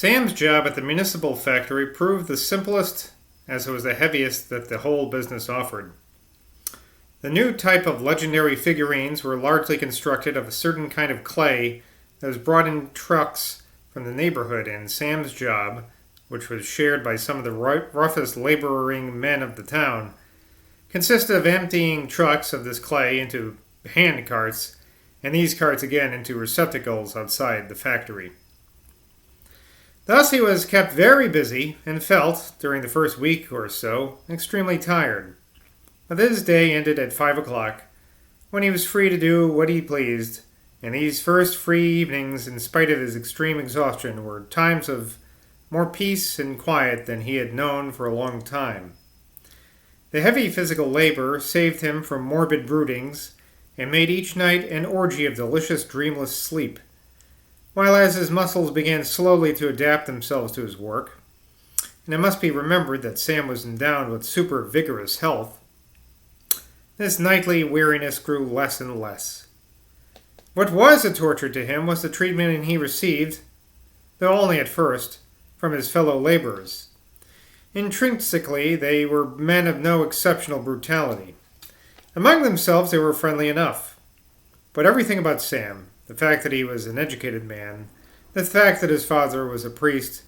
Sam's job at the municipal factory proved the simplest as it was the heaviest that the whole business offered. The new type of legendary figurines were largely constructed of a certain kind of clay that was brought in trucks from the neighborhood, and Sam's job, which was shared by some of the roughest laboring men of the town, consisted of emptying trucks of this clay into hand carts, and these carts again into receptacles outside the factory. Thus he was kept very busy and felt, during the first week or so, extremely tired. But this day ended at 5 o'clock, when he was free to do what he pleased, and these first free evenings, in spite of his extreme exhaustion, were times of more peace and quiet than he had known for a long time. The heavy physical labor saved him from morbid broodings, and made each night an orgy of delicious dreamless sleep, while as his muscles began slowly to adapt themselves to his work, and it must be remembered that Sam was endowed with super vigorous health, this nightly weariness grew less and less. What was a torture to him was the treatment he received, though only at first, from his fellow laborers. Intrinsically, they were men of no exceptional brutality. Among themselves they were friendly enough. But everything about Sam, the fact that he was an educated man, the fact that his father was a priest,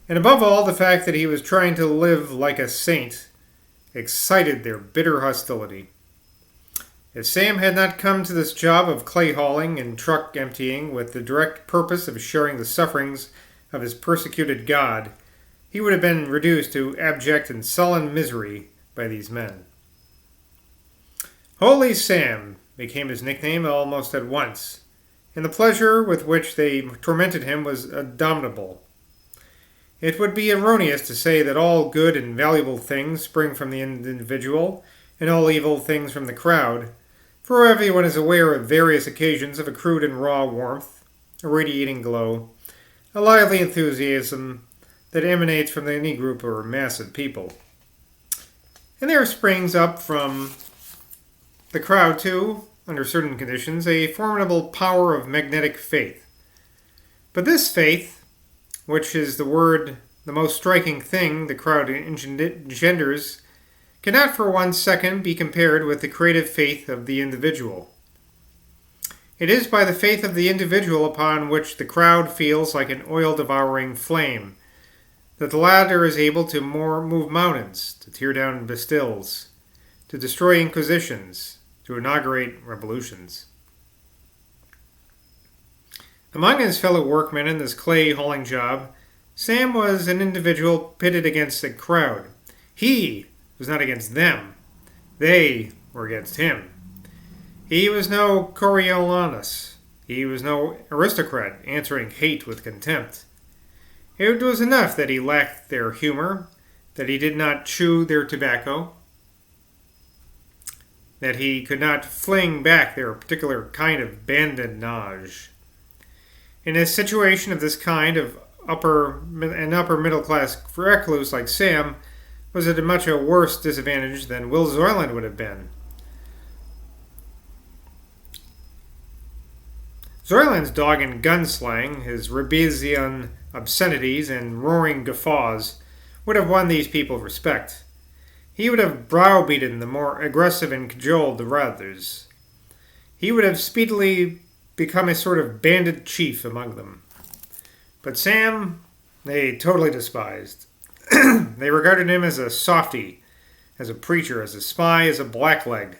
and above all the fact that he was trying to live like a saint, excited their bitter hostility. If Sam had not come to this job of clay hauling and truck emptying with the direct purpose of sharing the sufferings of his persecuted God, he would have been reduced to abject and sullen misery by these men. Holy Sam became his nickname almost at once, and the pleasure with which they tormented him was indomitable. It would be erroneous to say that all good and valuable things spring from the individual, and all evil things from the crowd, for everyone is aware of various occasions of a crude and raw warmth, a radiating glow, a lively enthusiasm that emanates from any group or mass of people. And there springs up from the crowd, too, under certain conditions, a formidable power of magnetic faith. But this faith, which is the most striking thing the crowd engenders, cannot for 1 second be compared with the creative faith of the individual. It is by the faith of the individual upon which the crowd feels like an oil-devouring flame, that the latter is able to move mountains, to tear down Bastilles, to destroy inquisitions, to inaugurate revolutions. Among his fellow workmen in this clay-hauling job, Sam was an individual pitted against a crowd. He was not against them. They were against him. He was no Coriolanus. He was no aristocrat answering hate with contempt. It was enough that he lacked their humor, that he did not chew their tobacco, that he could not fling back their particular kind of badinage. In a situation of this kind, an upper middle class recluse like Sam was at a much worse disadvantage than Will Zoyland would have been. Zoyland's dog and gun slang, his Rebellion obscenities and roaring guffaws would have won these people respect. He would have browbeaten the more aggressive and cajoled the others. He would have speedily become a sort of bandit chief among them. But Sam, they totally despised. They regarded him as a softy, as a preacher, as a spy, as a blackleg,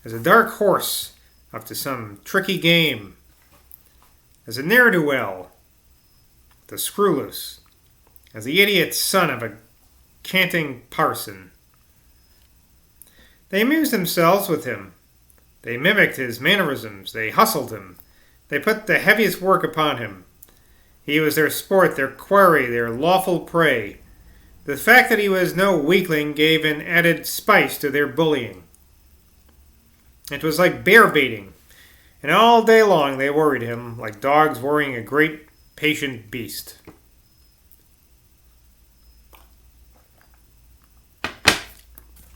as a dark horse up to some tricky game, as a ne'er-do-well, the screw-loose, as the idiot son of a canting parson. They amused themselves with him. They mimicked his mannerisms. They hustled him. They put the heaviest work upon him. He was their sport, their quarry, their lawful prey. The fact that he was no weakling gave an added spice to their bullying. It was like bear baiting, and all day long they worried him like dogs worrying a great patient beast.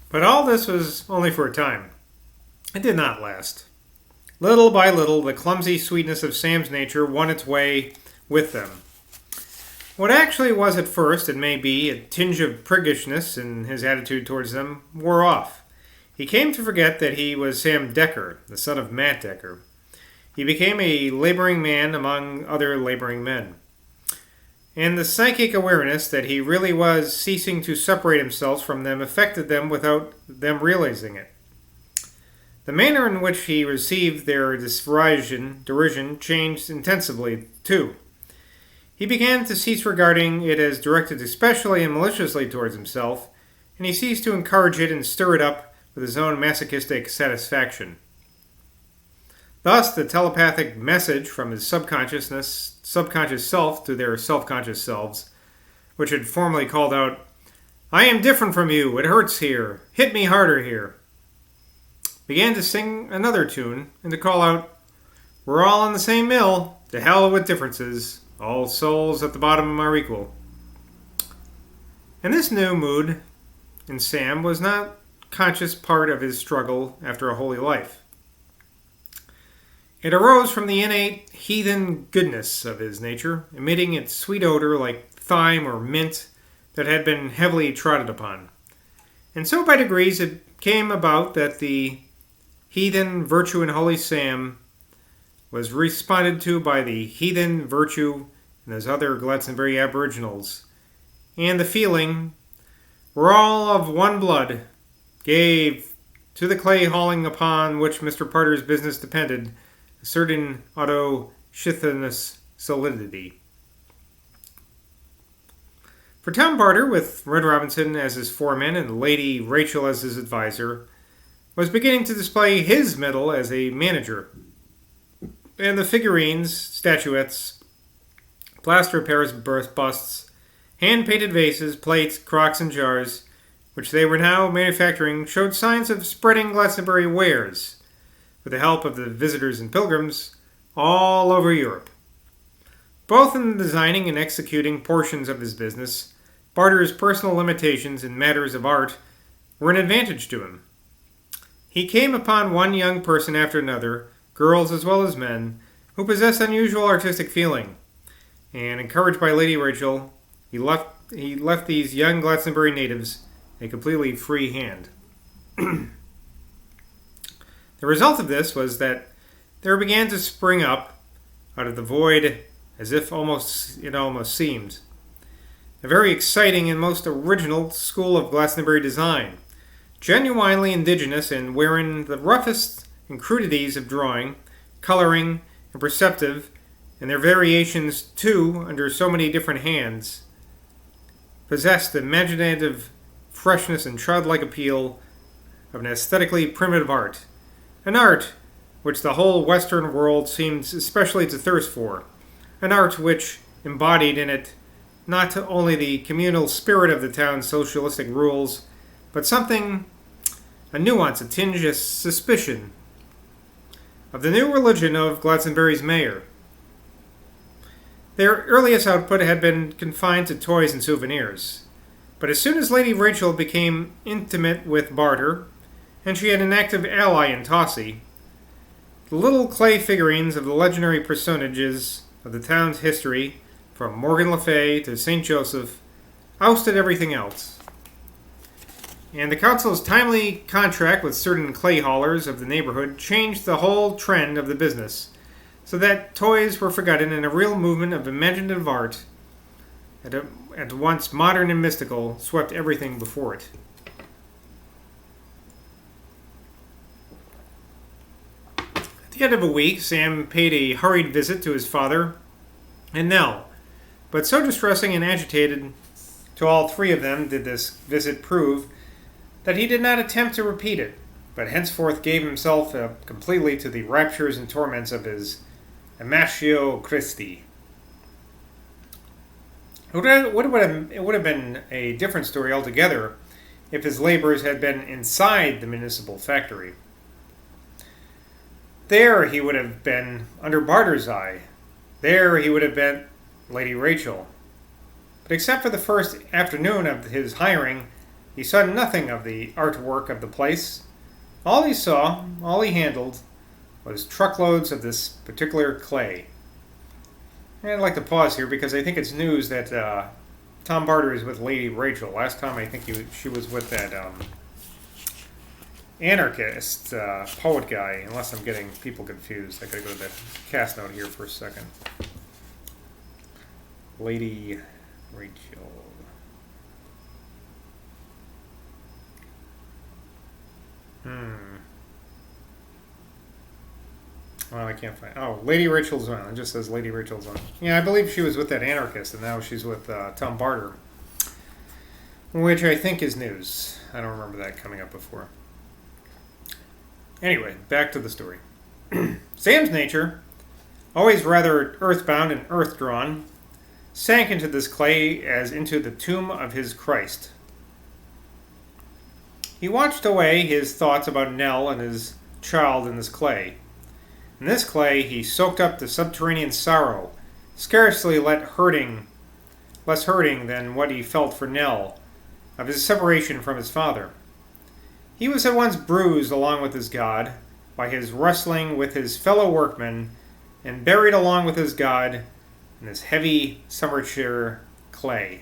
But all this was only for a time. It did not last. Little by little, the clumsy sweetness of Sam's nature won its way with them. What actually was at first, and may be, a tinge of priggishness in his attitude towards them, wore off. He came to forget that he was Sam Decker, the son of Matt Decker. He became a laboring man among other laboring men. And the psychic awareness that he really was ceasing to separate himself from them affected them without them realizing it. The manner in which he received their derision changed intensively, too. He began to cease regarding it as directed especially and maliciously towards himself, and he ceased to encourage it and stir it up with his own masochistic satisfaction. Thus, the telepathic message from his subconscious self to their self-conscious selves, which had formerly called out, "I am different from you, it hurts here, hit me harder here," began to sing another tune and to call out, "We're all in the same mill, to hell with differences, all souls at the bottom are equal." And this new mood in Sam was not conscious part of his struggle after a holy life. It arose from the innate heathen goodness of his nature, emitting its sweet odor like thyme or mint that had been heavily trodden upon. And so by degrees it came about that the heathen virtue in Holy Sam was responded to by the heathen virtue in those other Glastonbury aboriginals, and the feeling, "We're all of one blood," gave to the clay hauling upon which Mr. Parter's business depended a certain auto-shithinous solidity. For Tom Parter, with Red Robinson as his foreman and Lady Rachel as his advisor, was beginning to display his mettle as a manager. And the figurines, statuettes, plaster of Paris busts, hand-painted vases, plates, crocks, and jars, which they were now manufacturing, showed signs of spreading Glastonbury wares, with the help of the visitors and pilgrims, all over Europe. Both in the designing and executing portions of his business, Parter's personal limitations in matters of art were an advantage to him. He came upon one young person after another, girls as well as men, who possessed unusual artistic feeling, and encouraged by Lady Rachel, he left these young Glastonbury natives a completely free hand. The result of this was that there began to spring up, out of the void, as if it almost seemed, a very exciting and most original school of Glastonbury design, genuinely indigenous and wherein the roughest and crudities of drawing, coloring, and perceptive, and their variations too under so many different hands, possessed the imaginative freshness and childlike appeal of an aesthetically primitive art. An art which the whole Western world seems especially to thirst for. An art which embodied in it not only the communal spirit of the town's socialistic rules, but something, a nuance, a tinge, a suspicion, of the new religion of Glastonbury's mayor. Their earliest output had been confined to toys and souvenirs, but as soon as Lady Rachel became intimate with Barter, and she had an active ally in Tossie, the little clay figurines of the legendary personages of the town's history, from Morgan Le Fay to St. Joseph, ousted everything else. And the council's timely contract with certain clay haulers of the neighborhood changed the whole trend of the business, so that toys were forgotten and a real movement of imaginative art, at once modern and mystical, swept everything before it. At the end of a week, Sam paid a hurried visit to his father and Nell, but so distressing and agitated to all three of them did this visit prove that he did not attempt to repeat it, but henceforth gave himself completely to the raptures and torments of his Amatio Christi. It would have been a different story altogether if his labors had been inside the municipal factory. There he would have been under Barter's eye. There he would have been Lady Rachel. But except for the first afternoon of his hiring, he saw nothing of the artwork of the place. All he saw, all he handled, was truckloads of this particular clay. I'd like to pause here because I think it's news that Tom Barter is with Lady Rachel. Last time I think she was with that anarchist poet guy, unless I'm getting people confused. I gotta go to the cast note here for a second. Lady Rachel. Well, I can't find. Oh, Lady Rachel's on. It just says Lady Rachel's on. Yeah, I believe she was with that anarchist, and now she's with Tom Barter, which I think is news. I don't remember that coming up before. Anyway, back to the story. Sam's nature, always rather earthbound and earth-drawn, sank into this clay as into the tomb of his Christ. He watched away his thoughts about Nell and his child in this clay. In this clay he soaked up the subterranean sorrow, scarcely less hurting than what he felt for Nell, of his separation from his father. He was at once bruised along with his God, by his wrestling with his fellow workmen, and buried along with his God in this heavy summershire clay.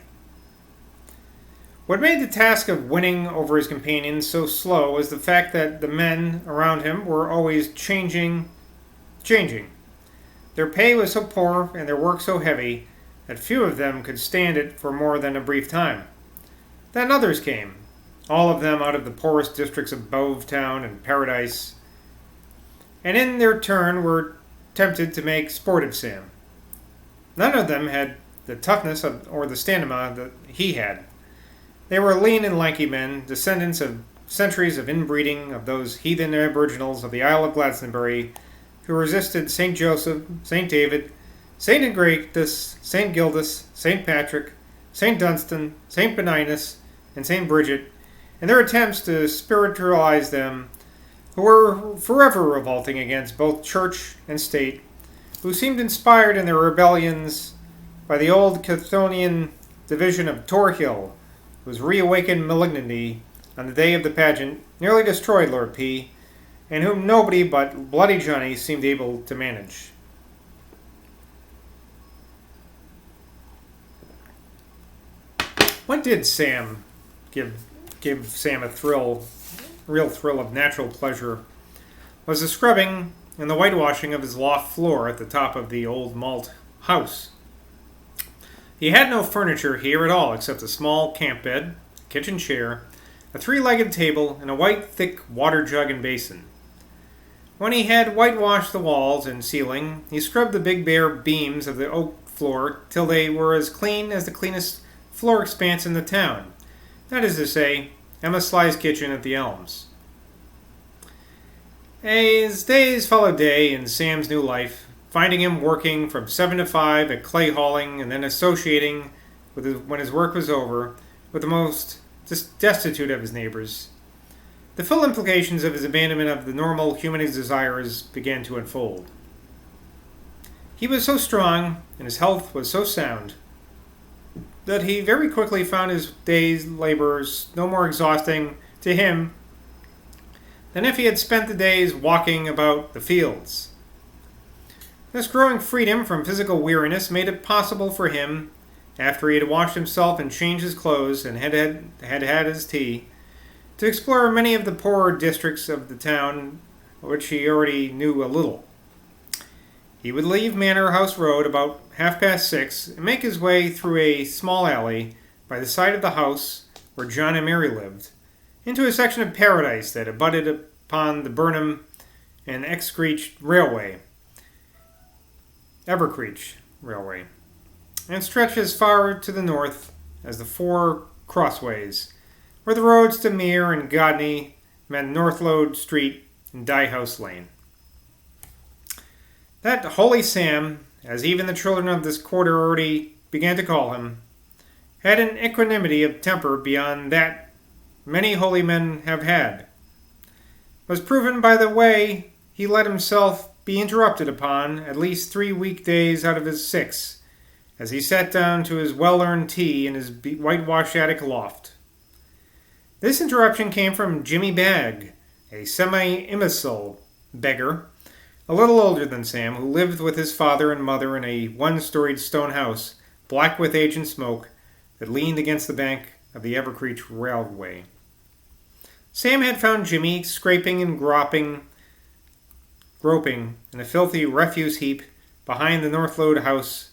What made the task of winning over his companions so slow was the fact that the men around him were always changing. Their pay was so poor and their work so heavy that few of them could stand it for more than a brief time. Then others came, all of them out of the poorest districts of Bovetown and Paradise, and in their turn were tempted to make sport of Sam. None of them had the toughness or the stamina that he had. They were lean and lanky men, descendants of centuries of inbreeding of those heathen aboriginals of the Isle of Glastonbury who resisted St. Joseph, St. David, St. Ignatius, St. Gildas, St. Patrick, St. Dunstan, St. Benignus, and St. Bridget, in their attempts to spiritualize them, who were forever revolting against both church and state, who seemed inspired in their rebellions by the old Chthonian division of Torhill, whose reawakened malignity on the day of the pageant nearly destroyed Lord P., and whom nobody but Bloody Johnny seemed able to manage. What did Sam give Sam a real thrill of natural pleasure was the scrubbing and the whitewashing of his loft floor at the top of the old malt house. He had no furniture here at all except a small camp bed, a kitchen chair, a three-legged table, and a white, thick water jug and basin. When he had whitewashed the walls and ceiling, he scrubbed the big bare beams of the oak floor till they were as clean as the cleanest floor expanse in the town. That is to say, Emma Sly's kitchen at the Elms. As days followed day in Sam's new life, finding him working from 7 to 5 at clay hauling and then associating when his work was over with the most destitute of his neighbors, the full implications of his abandonment of the normal human desires began to unfold. He was so strong, and his health was so sound, that he very quickly found his day's labors no more exhausting to him than if he had spent the days walking about the fields. This growing freedom from physical weariness made it possible for him, after he had washed himself and changed his clothes and had his tea, to explore many of the poorer districts of the town, which he already knew a little. He would leave Manor House Road about 6:30 and make his way through a small alley by the side of the house where John and Mary lived, into a section of paradise that abutted upon the Burnham and Evercreech Railway, and stretched as far to the north as the Four Crossways, where the roads to Mere and Godney met Northlode Street and Dye House Lane. That Holy Sam, as even the children of this quarter already began to call him, had an equanimity of temper beyond that many holy men have had, was proven by the way he let himself be interrupted upon at least 3 weekdays out of his 6, as he sat down to his well-earned tea in his whitewashed attic loft. This interruption came from Jimmy Bagg, a semi-imbecile beggar, a little older than Sam, who lived with his father and mother in a one-storied stone house, black with age and smoke, that leaned against the bank of the Evercreech Railway. Sam had found Jimmy scraping and groping in a filthy refuse heap behind the Northload house,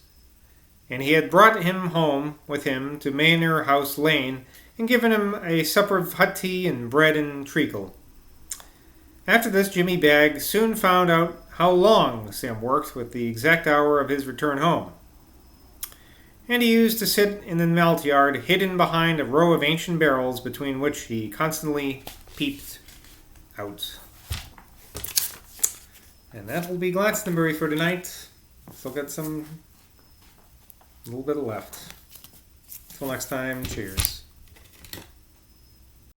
and he had brought him home with him to Manor House Lane and given him a supper of hot tea and bread and treacle. After this, Jimmy Bagg soon found out how long Sam worked with the exact hour of his return home. And he used to sit in the malt yard, hidden behind a row of ancient barrels between which he constantly peeped out. And that will be Glastonbury for tonight. Still got a little bit left. Till next time, cheers.